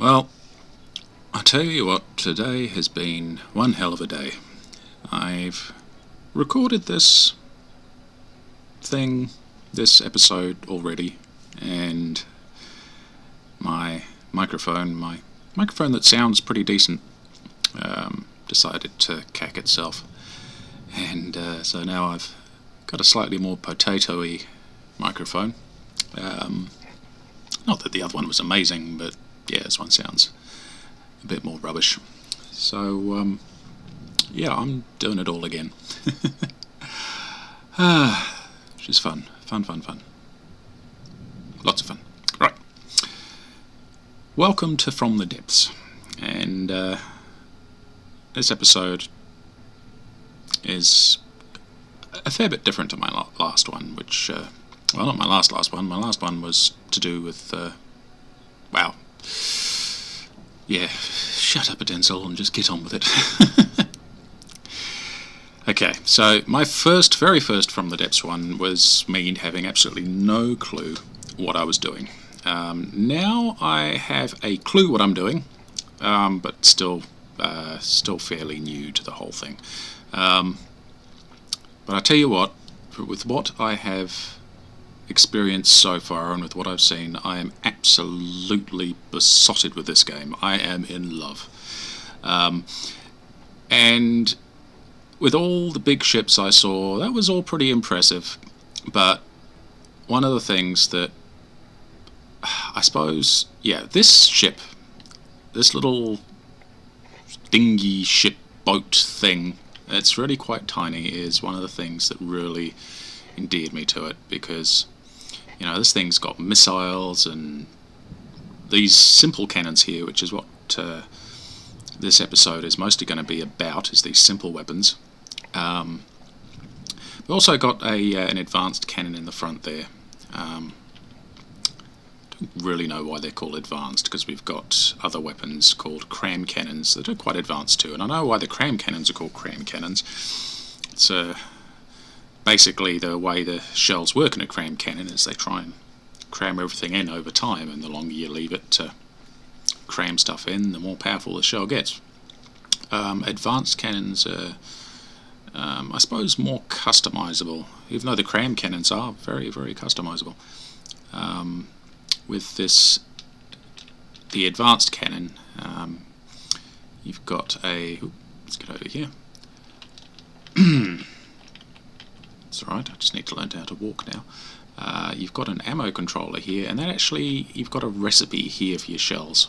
Well, I tell you what, today has been one hell of a day. I've recorded this episode already, and my microphone that sounds pretty decent, decided to cack itself. And so now I've got a slightly more potato-y microphone. Not that the other one was amazing, but yeah, this one sounds a bit more rubbish. So, yeah, I'm doing it all again. Which is fun. Fun. Lots of fun. Right. Welcome to From the Depths. And this episode is a fair bit different to my last one, which, well, not my last one. My last one was to do with, wow. Yeah, shut up, Denzel, and just get on with it. Okay, so my very first From the Depths one was me having absolutely no clue what I was doing. Now I have a clue what I'm doing, but still fairly new to the whole thing. But I tell you what, with what I have experienced so far and with what I've seen, I am absolutely besotted with this game. I am in love. And with all the big ships I saw, that was all pretty impressive. But one of the things that I suppose, yeah, this ship, this little dinghy ship boat thing, it's really quite tiny, is one of the things that really endeared me to it, because you know, this thing's got missiles and these simple cannons here, which is what this episode is mostly going to be about, is these simple weapons. We've also got an advanced cannon in the front there. Don't really know why they're called advanced, because we've got other weapons called cram cannons that are quite advanced too, and I know why the cram cannons are called cram cannons. It's basically the way the shells work in a cram cannon is they try and cram everything in over time, and the longer you leave it to cram stuff in, the more powerful the shell gets. Advanced cannons are, I suppose, more customizable, even though the cram cannons are very, very customizable. With the advanced cannon, you've got let's get over here. It's alright, I just need to learn how to walk now. You've got an ammo controller here, and then actually you've got a recipe here for your shells,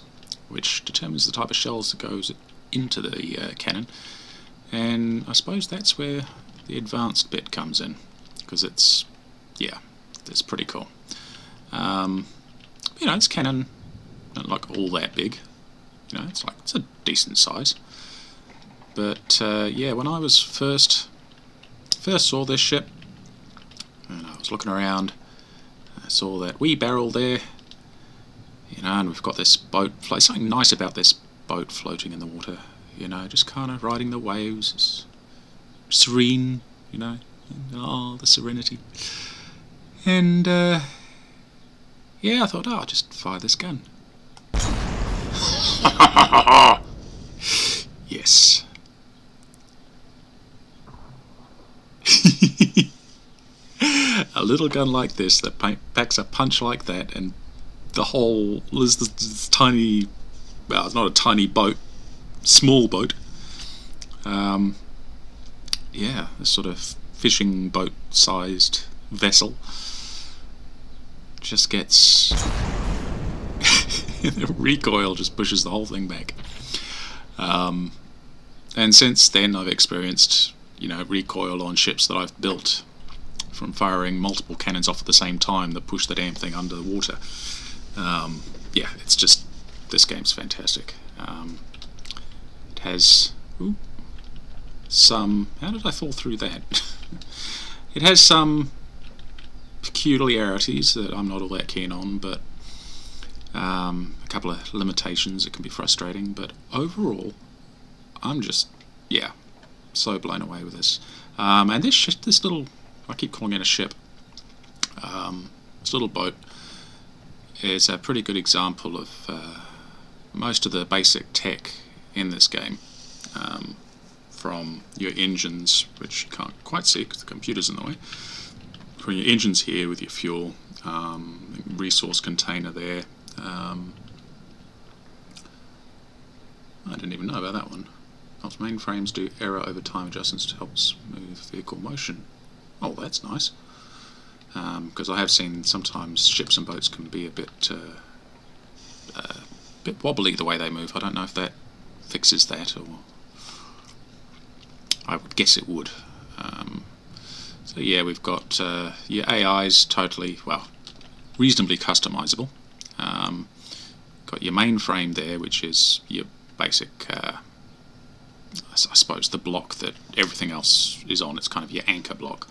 which determines the type of shells that goes into the cannon. And I suppose that's where the advanced bit comes in, because it's pretty cool. You know, this cannon not like all that big. You know, it's a decent size. But yeah, when I was first saw this ship, and I was looking around, I saw that wee barrel there, you know, and we've got this boat. Something nice about this boat floating in the water, you know, just kind of riding the waves. It's serene, you know, and, the serenity. And yeah, I thought, I'll just fire this gun. Yes. A little gun like this that packs a punch like that, and there's this tiny, well, it's not a tiny boat, small boat. Yeah, this sort of fishing boat sized vessel just gets the recoil just pushes the whole thing back. And since then I've experienced, you know, recoil on ships that I've built from firing multiple cannons off at the same time that push the damn thing under the water. Yeah, it's just, this game's fantastic. It has some, how did I fall through that? It has some peculiarities that I'm not all that keen on, but a couple of limitations that can be frustrating, but overall I'm just, yeah, so blown away with this. And this little, I keep calling it a ship, this little boat is a pretty good example of most of the basic tech in this game, from your engines, which you can't quite see because the computer's in the way, from your engines here with your fuel, resource container there. I didn't even know about that one. Helps mainframes do error over time adjustments to help smooth vehicle motion. Oh, that's nice. Because I have seen sometimes ships and boats can be a bit wobbly the way they move. I don't know if that fixes that, or I would guess it would. So yeah, we've got your AIs totally, well, reasonably customizable. Got your mainframe there, which is your basic, I suppose, the block that everything else is on. It's kind of your anchor block.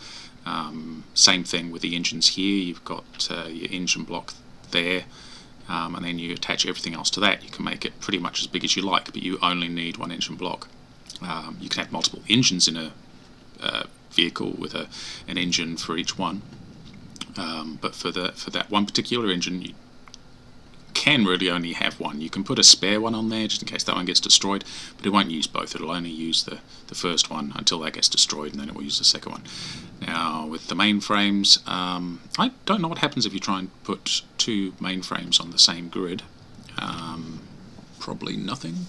Same thing with the engines here. You've got your engine block there, and then you attach everything else to that. You can make it pretty much as big as you like, but you only need one engine block. You can have multiple engines in a vehicle with an engine for each one, but for that one particular engine, you can really only have one. You can put a spare one on there just in case that one gets destroyed, but it won't use both. It'll only use the first one until that gets destroyed, and then it will use the second one. Now with the mainframes, I don't know what happens if you try and put two mainframes on the same grid. Probably nothing.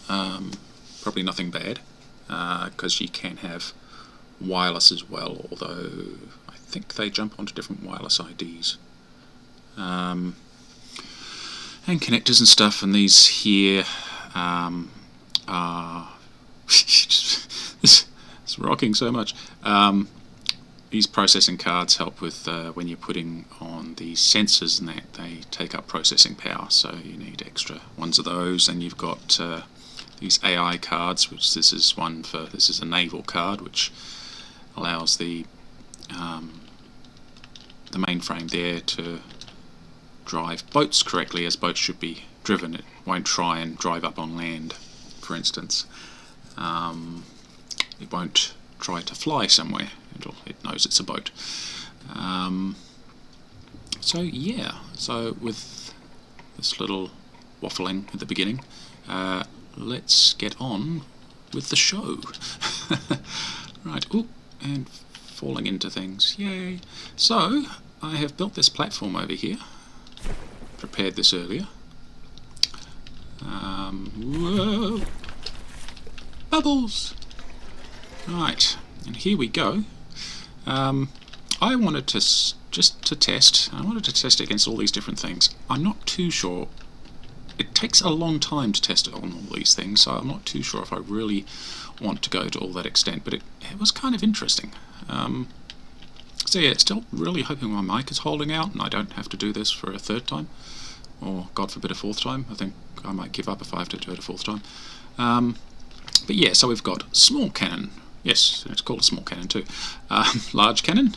Probably nothing bad, because you can have wireless as well, although I think they jump onto different wireless IDs. And connectors and stuff, and these here are it's rocking so much. These processing cards help with when you're putting on the sensors and that, they take up processing power, so you need extra ones of those. And you've got these AI cards, which this is a naval card, which allows the mainframe there to drive boats correctly as boats should be driven. It won't try and drive up on land, for instance. It won't try to fly somewhere. It knows it's a boat. So yeah, so with this little waffling at the beginning, let's get on with the show. Right, ooh, and falling into things, yay. So, I have built this platform over here. Prepared this earlier. Whoa! Bubbles! Right, and here we go. I wanted to test it against all these different things. I'm not too sure. It takes a long time to test it on all these things, so I'm not too sure if I really want to go to all that extent, but it was kind of interesting. So yeah, still really hoping my mic is holding out and I don't have to do this for a third time, or God forbid a fourth time. I think I might give up if I have to do it a fourth time. But yeah, so we've got small cannon. Yes, it's called a small cannon too. Large cannon,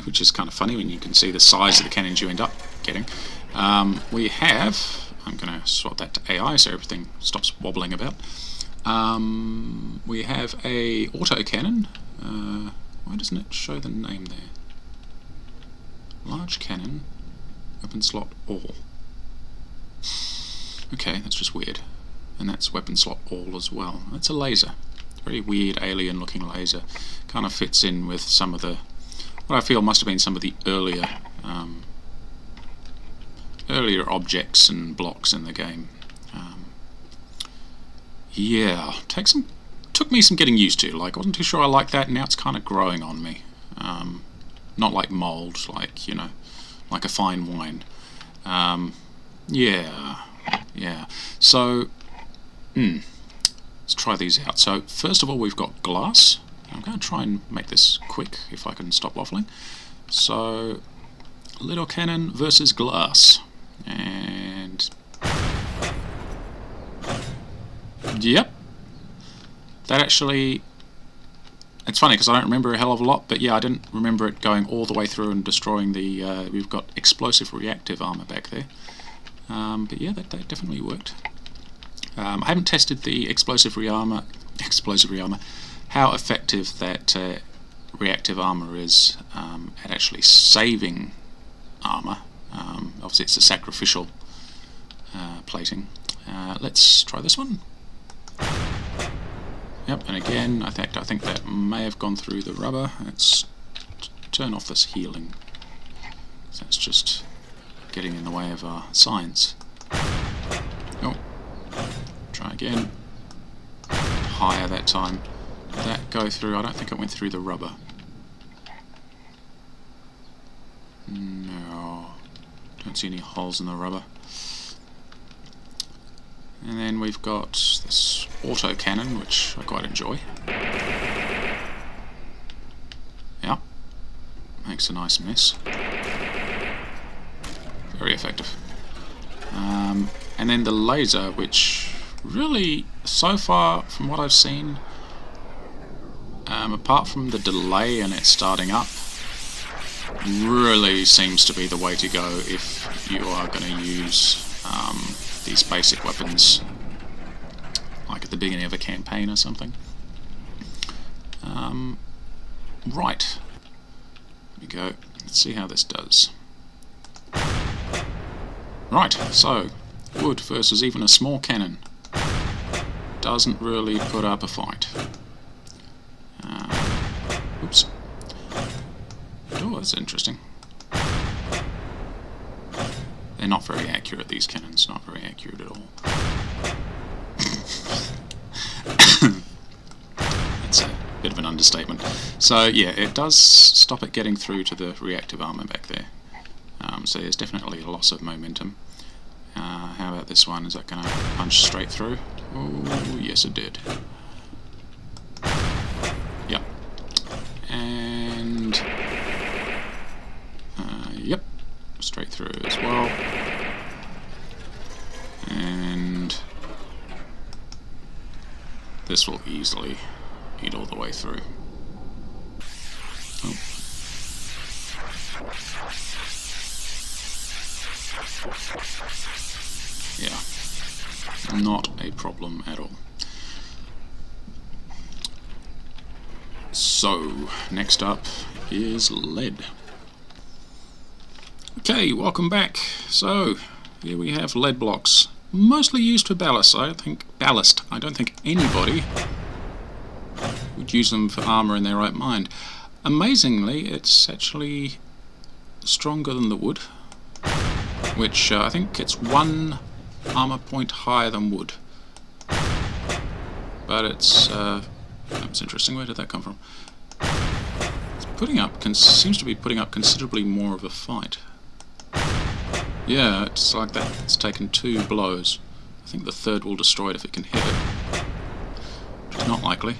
which is kind of funny when you can see the size of the cannons you end up getting. We have, I'm going to swap that to AI so everything stops wobbling about. We have a auto cannon. Why doesn't it show the name there? Large cannon, weapon slot all. Okay, that's just weird. And that's weapon slot all as well. That's a laser. Very weird alien looking laser. Kind of fits in with some of the, what I feel must have been some of the earlier objects and blocks in the game. Yeah, took me some getting used to. Like, I wasn't too sure I liked that, and now it's kind of growing on me. Not like mold, like, you know, like a fine wine. Yeah. So, let's try these out. So, first of all, we've got glass. I'm going to try and make this quick, if I can stop waffling. So, little cannon versus glass. And yep, that actually, it's funny because I don't remember a hell of a lot, but yeah, I didn't remember it going all the way through and destroying the, we've got explosive reactive armor back there. But yeah, that definitely worked. I haven't tested the explosive rearmor, how effective that reactive armor is at actually saving armor. Obviously it's a sacrificial plating. Let's try this one. Yep, and again, I think that may have gone through the rubber. Let's turn off this healing. So it's just getting in the way of our science. Oh, try again. Higher that time. Did that go through? I don't think it went through the rubber. No, don't see any holes in the rubber. And then we've got this auto cannon, which I quite enjoy. Yeah, makes a nice mess. Very effective. And then the laser, which really, so far from what I've seen, apart from the delay in it starting up, really seems to be the way to go if you are going to use these basic weapons, like at the beginning of a campaign or something. Right, here we go. Let's see how this does. Right, so wood versus even a small cannon doesn't really put up a fight. Oops. Oh, that's interesting. They're not very accurate, these cannons, not very accurate at all. That's a bit of an understatement. So yeah, it does stop it getting through to the reactive armor back there. So there's definitely a loss of momentum. How about this one? Is that going to punch straight through? Oh, yes it did. Yep. And... yep. Straight through as well. And... this will easily eat all the way through. Oh. Yeah, not a problem at all. So, next up is lead. Okay, welcome back. So, here we have lead blocks, mostly used for ballast. I don't think anybody would use them for armor in their right mind. Amazingly, it's actually stronger than the wood, which I think it's 1 armor point higher than wood. But it's that's interesting. Where did that come from? It's seems to be putting up considerably more of a fight. Yeah, it's like that. It's taken 2 blows. I think the third will destroy it if it can hit it. Which is not likely.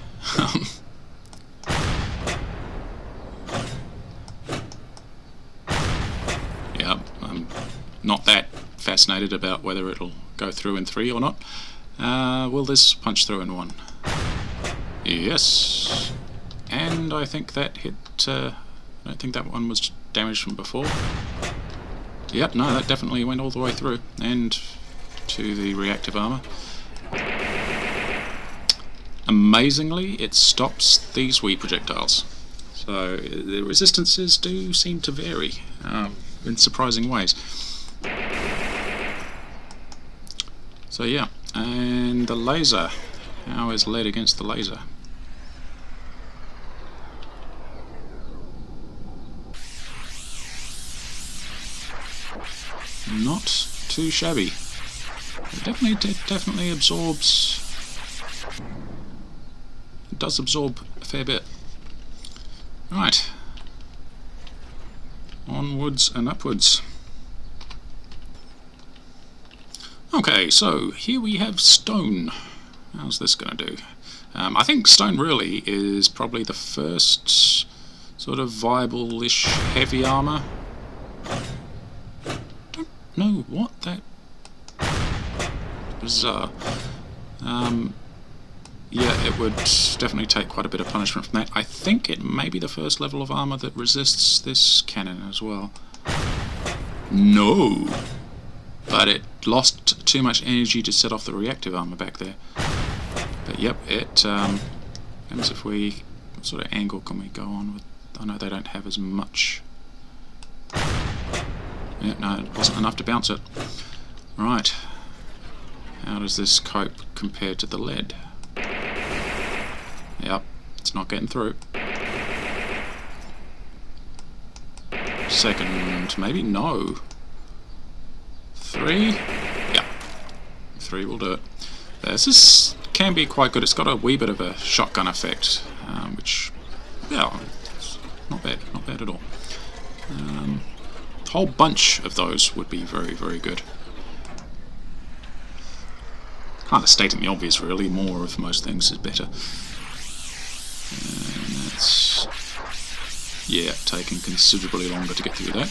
Yeah, I'm not that fascinated about whether it'll go through in 3 or not. Will this punch through in 1? Yes. And I think that hit... I don't think that one was damaged from before. Yep, no, that definitely went all the way through. And to the reactive armor. Amazingly, it stops these wee projectiles. So the resistances do seem to vary in surprising ways. So yeah, and the laser. How is lead against the laser? Not too shabby. It definitely absorbs. It does absorb a fair bit. Right. Onwards and upwards. Okay, so here we have stone. How's this going to do? I think stone really is probably the first sort of viable-ish heavy armor. Don't know what that... bizarre. Yeah, it would definitely take quite a bit of punishment from that. I think it may be the first level of armor that resists this cannon as well. No! But it lost too much energy to set off the reactive armor back there. But yep, it depends if we... what sort of angle can we go on with... I know they don't have as much... yeah, no, it wasn't enough to bounce it. Right. How does this cope compared to the lead? Yep, it's not getting through. Second, maybe? No. 3? Yeah. 3 will do it. This can be quite good. It's got a wee bit of a shotgun effect, which, yeah, it's not bad at all. A whole bunch of those would be very, very good. Kind of stating the obvious, really. More of most things is better. And that's, yeah, taking considerably longer to get through that.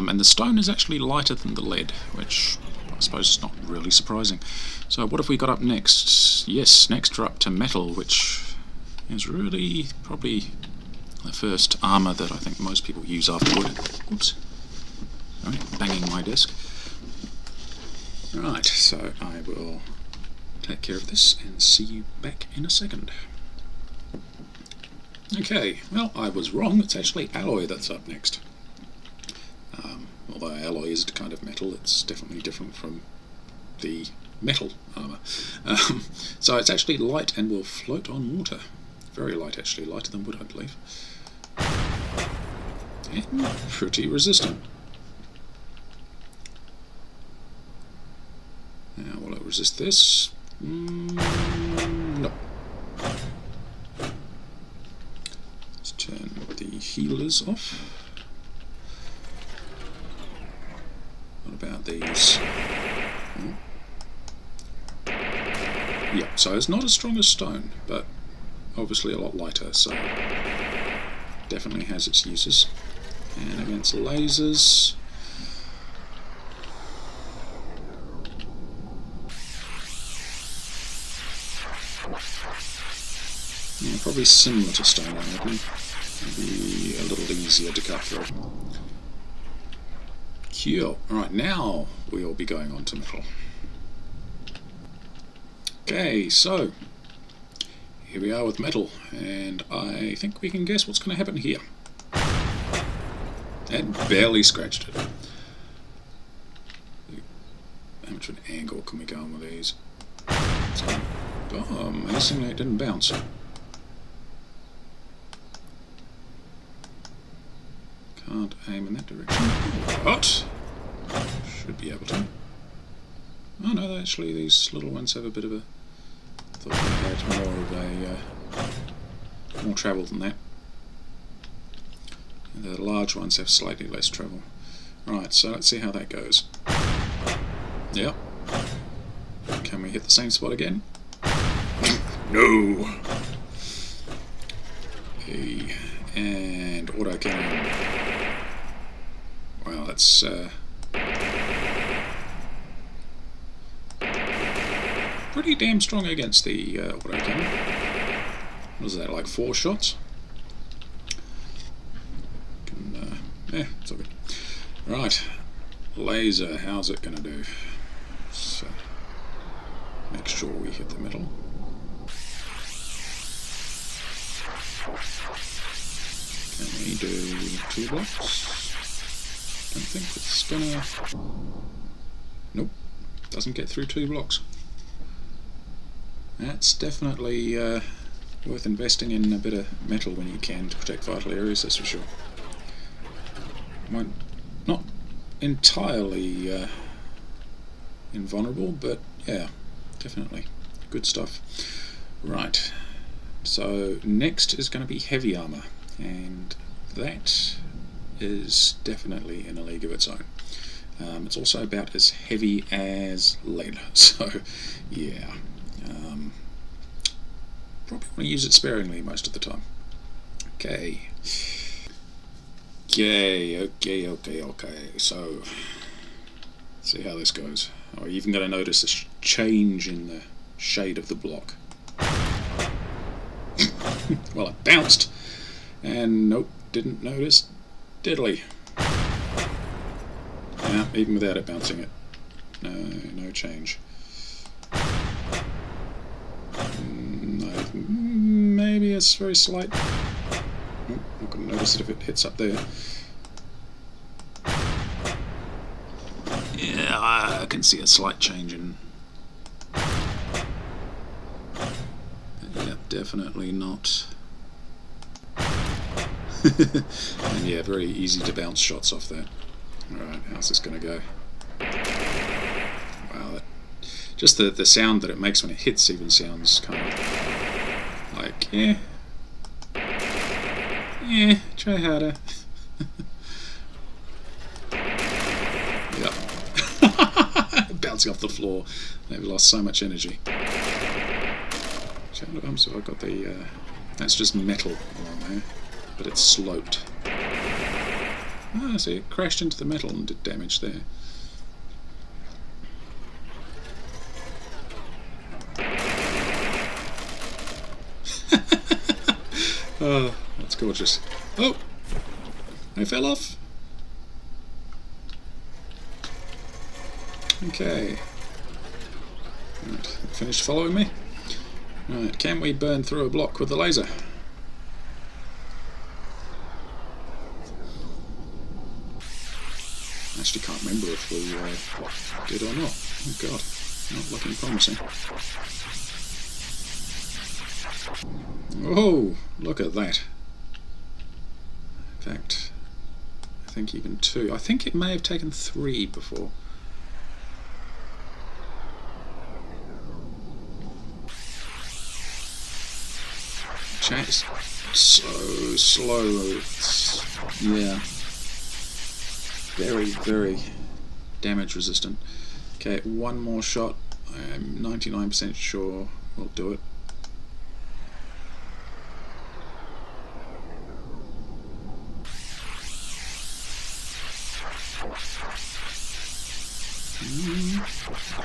And the stone is actually lighter than the lead, which I suppose is not really surprising. So what have we got up next? Yes, next we're up to metal, which is really probably the first armour that I think most people use after wood. Oops. Sorry, banging my desk. Right, so I will take care of this and see you back in a second. Okay, well, I was wrong. It's actually alloy that's up next. Although alloy is a kind of metal, it's definitely different from the metal armour. So it's actually light and will float on water. Very light, actually, lighter than wood, I believe. And pretty resistant. Now, will it resist this? No. Let's turn the healers off. What about these? Yeah, so it's not as strong as stone, but obviously a lot lighter, so definitely has its uses. And against lasers, yeah, probably similar to stone, I reckon. Maybe a little easier to cut through. Cool. Right, now we'll be going on to metal. Okay, so here we are with metal, and I think we can guess what's going to happen here. And barely scratched it. How much of an angle can we go on with these? Oh, amazingly it didn't bounce. Can't aim in that direction. What? Should be able to. Oh no, actually these little ones have a bit of a... I thought they had more of a... more travel than that. And the large ones have slightly less travel. Right, so let's see how that goes. Yep. Can we hit the same spot again? No! Okay. And auto cannon. Well, that's pretty damn strong against the auto cannon. What is that, like 4 shots? It's all good. Right, laser, how's it gonna do? So, make sure we hit the middle. Can we do 2 blocks? Don't think it's gonna... Nope, doesn't get through 2 blocks. That's definitely worth investing in a bit of metal when you can to protect vital areas, that's for sure. Not entirely invulnerable, but yeah, definitely. Good stuff. Right, so next is going to be heavy armour, and that is definitely in a league of its own. It's also about as heavy as lead, so yeah. Probably want to use it sparingly most of the time. Okay. Okay. So, let's see how this goes. Oh, you're even going to notice a change in the shade of the block. Well, it bounced, and nope, didn't notice diddly. Yeah, even without it bouncing it. No change. Maybe it's very slight. Nope, not going to notice it if it hits up there. I can see a slight change in. Yeah, definitely not. And yeah, very easy to bounce shots off that. Alright, how's this going to go? Wow, just the sound that it makes when it hits even sounds kind of like, yeah, try harder. Yep. Bouncing off the floor. They've lost so much energy. So I've got the, that's just metal along there, but it's sloped. Ah, see, it crashed into the metal and did damage there. Oh, that's gorgeous. Oh! I fell off! Okay. Right, finished following me? Right, can we burn through a block with the laser? I actually can't remember if we did or not. Oh god, not looking promising. Oh, look at that. In fact, I think even 2. I think it may have taken 3 before. Chat is so slow. Yeah. Very, very damage resistant. Okay, one more shot. I'm 99% sure we'll do it.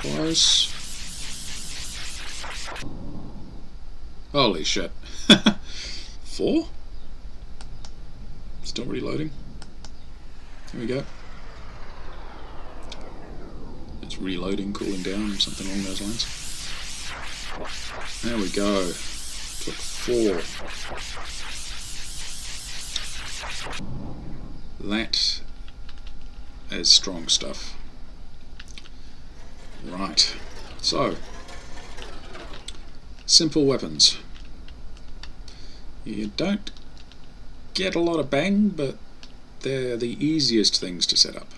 Close. Holy shit. 4? Still reloading. Here we go. It's reloading, cooling down, something along those lines. There we go. Took 4. That is strong stuff. Right. So, simple weapons. You don't get a lot of bang, but they're the easiest things to set up.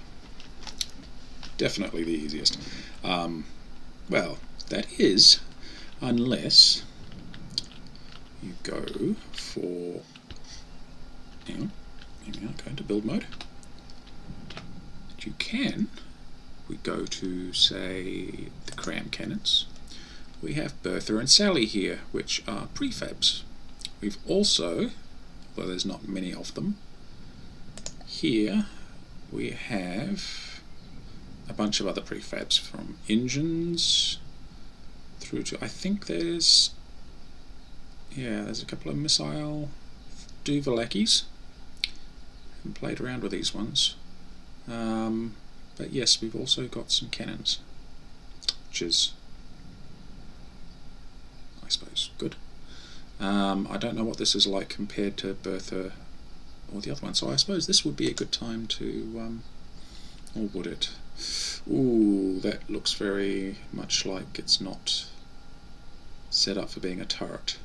Definitely the easiest. Well, that is, unless you go for, hang on, here we are, go into build mode. You can, we go to, say, the cram cannons. We have Bertha and Sally here, which are prefabs. We've also, although there's not many of them, here we have a bunch of other prefabs, from engines through to, I think there's a couple of missile Duvalakis. Haven't played around with these ones. But yes, we've also got some cannons, which is, I suppose, good. I don't know what this is like compared to Bertha or the other one, so I suppose this would be a good time to, or would it? Ooh, that looks very much like it's not set up for being a turret.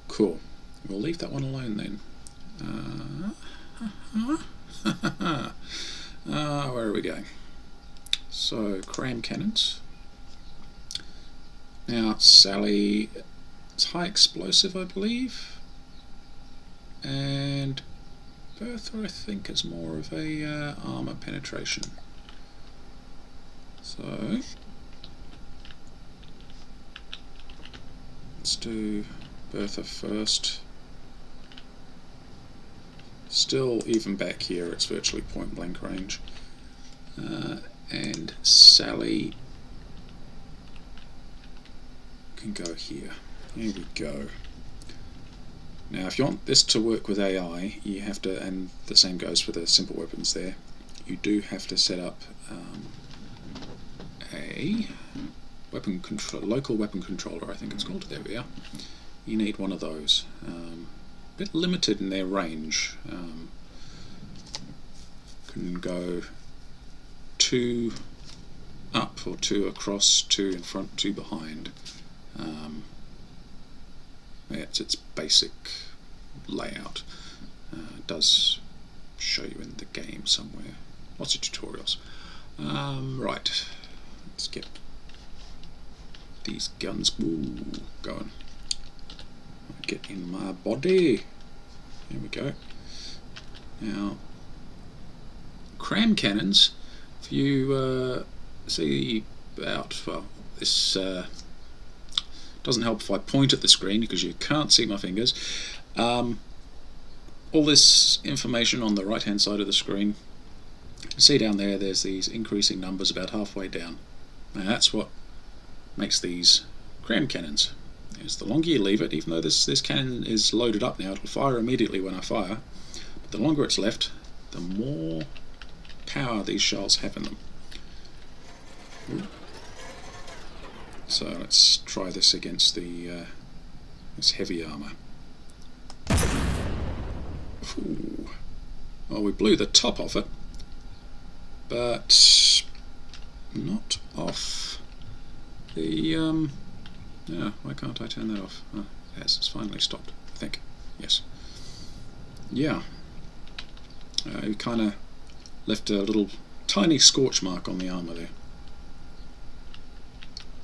Cool. We'll leave that one alone then. Where are we going? So, cram cannons. Now, Sally is high explosive, I believe, and Bertha, I think, is more of a armor penetration. So, let's do Bertha first. Still, even back here, it's virtually point blank range. And Sally can go here. Here we go. Now, if you want this to work with AI, you have to, and the same goes for the simple weapons there, you do have to set up a weapon control, local weapon controller, I think it's called. There we are. You need one of those. A bit limited in their range. Can go 2 up or 2 across, 2 in front, 2 behind. It's its basic layout. It does show you in the game somewhere. Lots of tutorials. Right, let's get these guns going. Get in my body. There we go. Now, cram cannons, if you see about, well, this doesn't help if I point at the screen because you can't see my fingers. All this information on the right hand side of the screen, you can see down there there's these increasing numbers about halfway down. Now that's what makes these cram cannons. Is the longer you leave it, even though this cannon is loaded up now, it'll fire immediately when I fire, but the longer it's left, the more power these shells have in them. So let's try this against the this heavy armour. Ooh. Well, we blew the top off it, but not off the yeah, why can't I turn that off? Oh, yes, it's finally stopped, I think. Yes. Yeah. We kind of left a little tiny scorch mark on the armour there.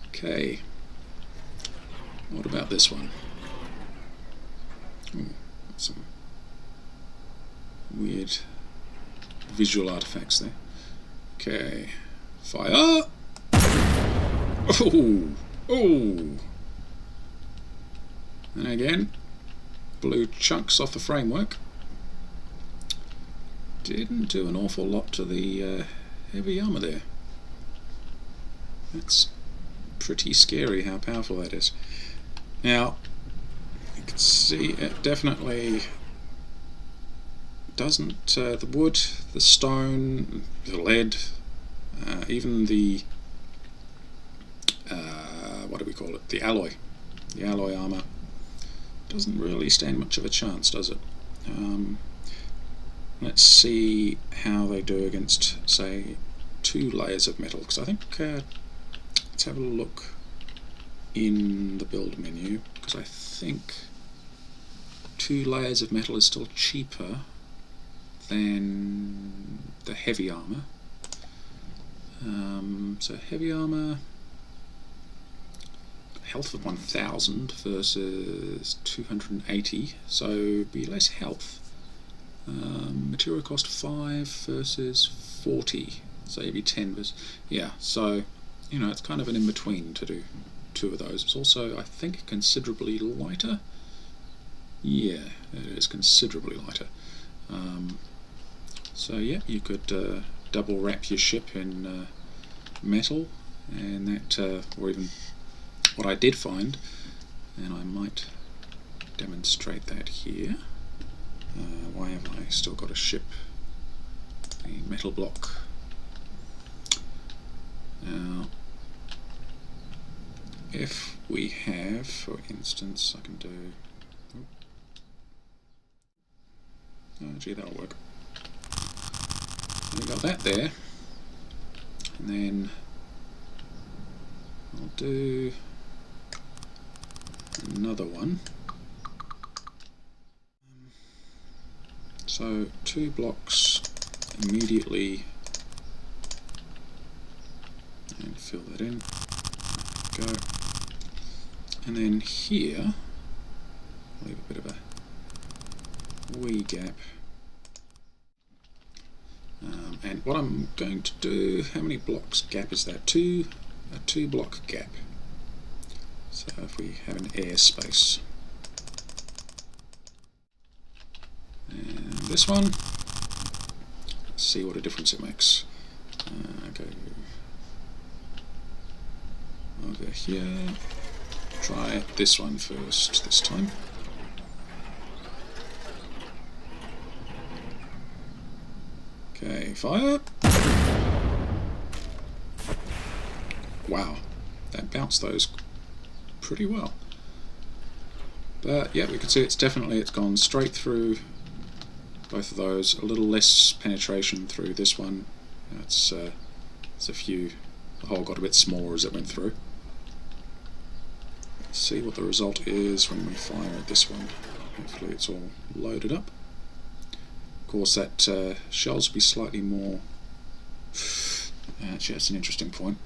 Okay. What about this one? Ooh, some weird visual artifacts there. Okay. Fire! Oh! Oh! And again, blew chunks off the framework. Didn't do an awful lot to the heavy armour there. That's pretty scary how powerful that is. Now, you can see it definitely doesn't, the wood, the stone, the lead, even the, what do we call it, the alloy armour, doesn't really stand much of a chance, does it? Let's see how they do against, say, 2 layers of metal, because I think, let's have a look in the build menu, because I think 2 layers of metal is still cheaper than the heavy armour. So heavy armour, health of 1000 versus 280, so be less health. Material cost 5 versus 40, so maybe 10 versus, yeah, so you know, it's kind of an in-between to do 2 of those. It's also, I think, considerably lighter. Yeah, it is considerably lighter. So yeah, you could double wrap your ship in metal, and that, or even what I did find, and I might demonstrate that here. Why have I still got a ship? The metal block. Now, if we have, for instance, I can do. Oh, gee, that'll work. We got that there, and then I'll do another one. So 2 blocks immediately, and fill that in. Go, and then here leave a bit of a wee gap. And what I'm going to do, how many blocks gap is that? A 2 block gap. So if we have an air space, and this one, let's see what a difference it makes. Go over here, try this one first this time. Okay, fire. Wow, that bounced those pretty well. But yeah, we can see it's gone straight through both of those. A little less penetration through this one. It's The hole got a bit smaller as it went through. Let's see what the result is when we fire at this one. Hopefully it's all loaded up. Of course, that shells will be slightly more... Actually, that's an interesting point.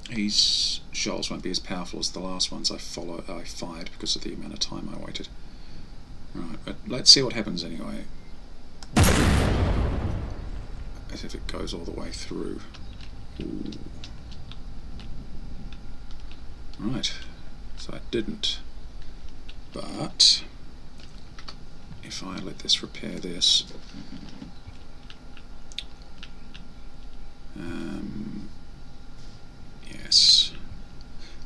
These shells won't be as powerful as the last ones I fired because of the amount of time I waited. Right, but let's see what happens anyway. As if it goes all the way through. Ooh. Right, so it didn't. But if I let this repair this, yes,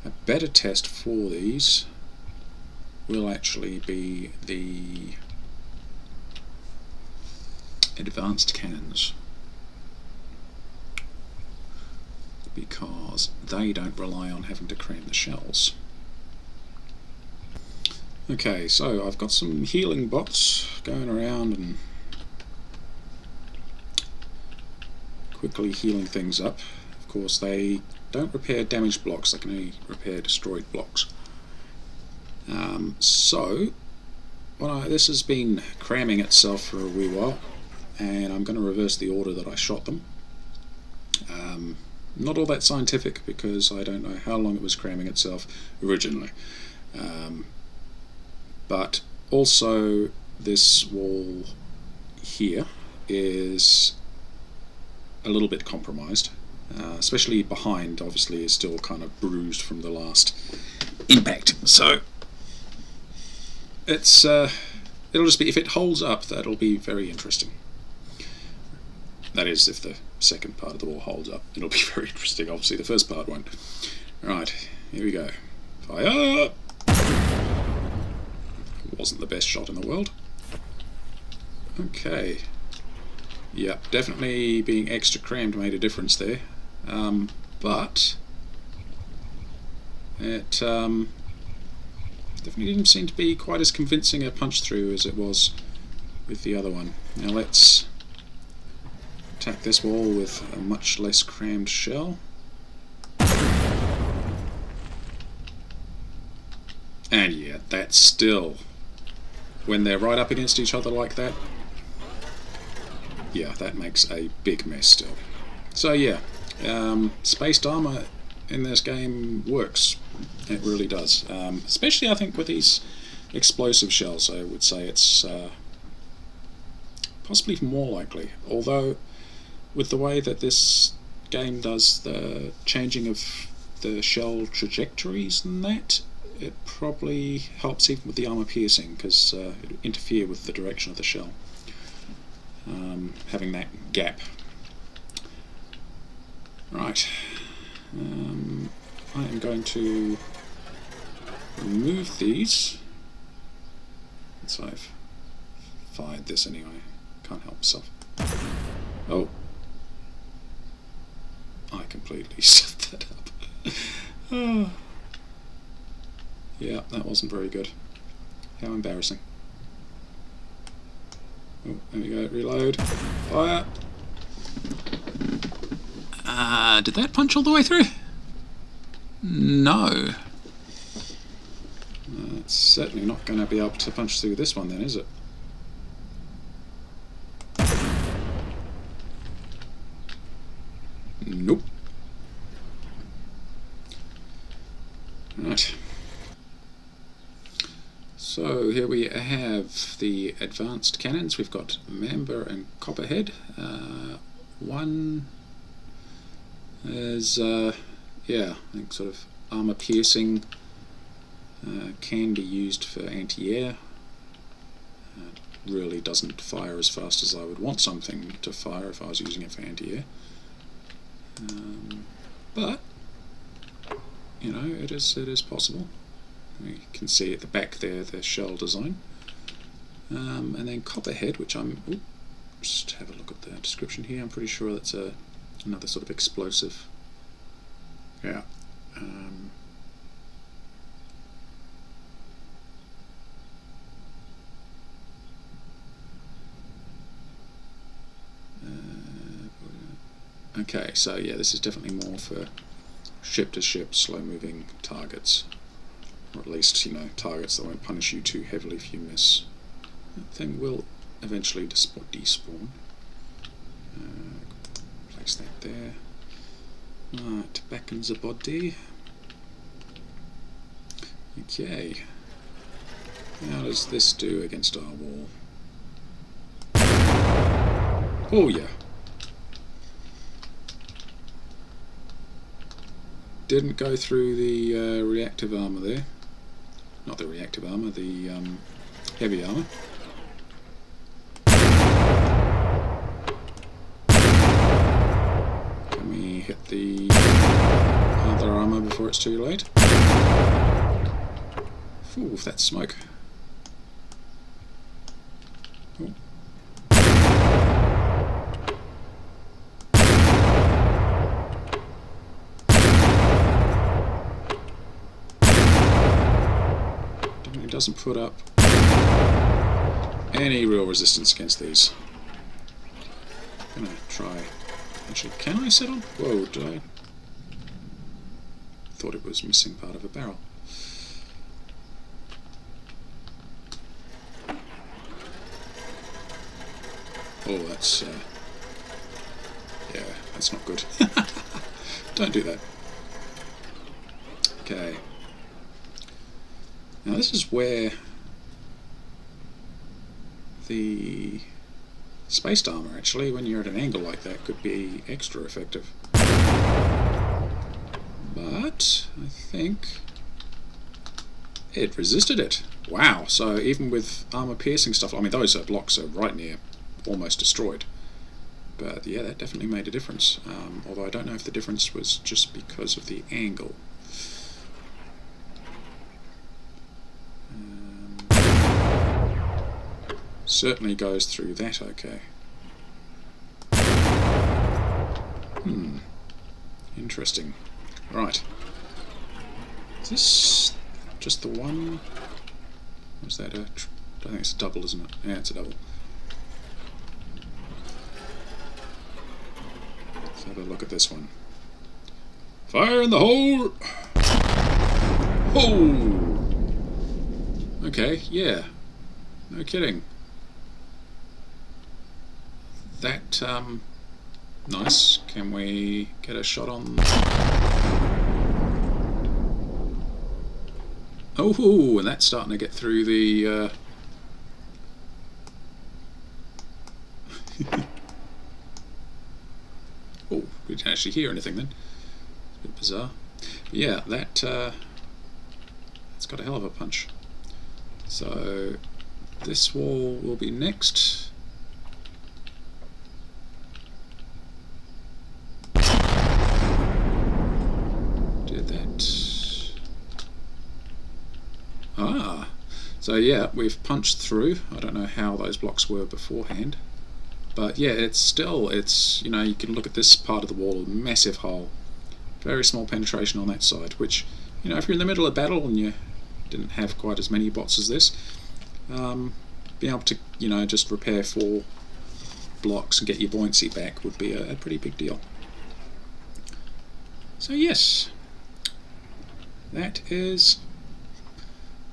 a better test for these will actually be the advanced cannons, because they don't rely on having to cram the shells. Okay, so I've got some healing bots going around and quickly healing things up. Of course, they don't repair damaged blocks, they can only repair destroyed blocks. This has been cramming itself for a wee while, and I'm going to reverse the order that I shot them. Not all that scientific, because I don't know how long it was cramming itself originally. But also, this wall here is a little bit compromised, especially behind. Obviously is still kind of bruised from the last impact, so it's it'll just be, if it holds up, that'll be very interesting. That is, if the second part of the wall holds up, it'll be very interesting. Obviously the first part won't. Right, here we go. Fire! Wasn't the best shot in the world. Okay. Yep, definitely being extra crammed made a difference there. But it definitely didn't seem to be quite as convincing a punch through as it was with the other one. Now let's attack this wall with a much less crammed shell. And yeah, that's still, when they're right up against each other like that, yeah, that makes a big mess still. So yeah, spaced armor in this game works. It really does. Especially I think with these explosive shells, I would say it's possibly more likely. Although, with the way that this game does the changing of the shell trajectories and that, it probably helps even with the armor piercing, because it would interfere with the direction of the shell, having that gap. Right, I am going to remove these. Once I've fired this anyway, can't help myself. Oh, I completely set that up. Oh. Yeah, that wasn't very good. How embarrassing. Oh, there we go, reload. Fire! Did that punch all the way through? No. It's certainly not going to be able to punch through this one then, is it? Nope. Right. So here we have the advanced cannons. We've got Member and Copperhead. One is, yeah, I think sort of armor piercing, can be used for anti-air. Really doesn't fire as fast as I would want something to fire if I was using it for anti-air. But, you know, it is possible. You can see at the back there the shell design. And then Copperhead, which just have a look at the description here. I'm pretty sure that's another sort of explosive. Yeah. Okay, so yeah, this is definitely more for ship-to-ship, slow-moving targets. Or at least, you know, targets that won't punish you too heavily if you miss. That thing will eventually despawn. Place that there. Right, back in the body. Okay. How does this do against our wall? Oh yeah. Didn't go through the reactive armour there. Not the reactive armour, the heavy armour. Can we hit the other armour before it's too late? Ooh, that's smoke. Ooh. Definitely doesn't put up any real resistance against these. I'm gonna try. Actually, can I set on? Whoa, did I? Thought it was missing part of a barrel. Oh, that's yeah, that's not good. Don't do that. Okay. Now this is where the spaced armor, actually, when you're at an angle like that, could be extra effective. But I think it resisted it. Wow, so even with armor piercing stuff, I mean those blocks are right near almost destroyed. But yeah, that definitely made a difference. Although I don't know if the difference was just because of the angle. Certainly goes through that okay. Interesting. Right. Is this just the one? Or is that a... I don't think it's a double, isn't it? Yeah, it's a double. Let's have a look at this one. Fire in the hole! Oh! Okay, yeah. No kidding. That, nice. Can we get a shot on... Oh, and that's starting to get through the... Oh, we didn't actually hear anything then. It's a bit bizarre. But yeah, that... it's got a hell of a punch. So, this wall will be next. Ah, so yeah, we've punched through. I don't know how those blocks were beforehand, but yeah, it's you know, you can look at this part of the wall, a massive hole, very small penetration on that side, which, you know, if you're in the middle of battle and you didn't have quite as many bots as this, being able to, you know, just repair 4 blocks and get your buoyancy back would be a pretty big deal. So yes, that is...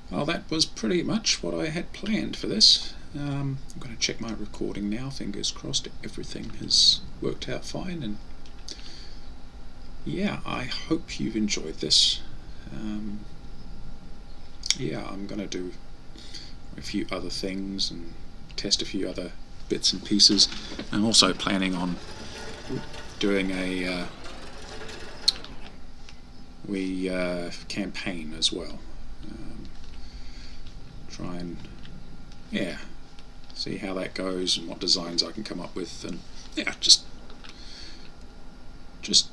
well, that was pretty much what I had planned for this. I'm going to check my recording now, fingers crossed everything has worked out fine, and yeah, I hope you've enjoyed this. Yeah, I'm going to do a few other things and test a few other bits and pieces. I'm also planning on doing a campaign as well. Try and, yeah, see how that goes and what designs I can come up with, and yeah, just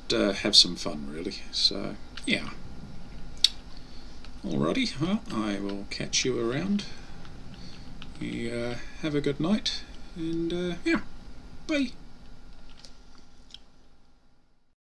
have some fun really. So yeah, alrighty, well, I will catch you around. You have a good night, and yeah, bye.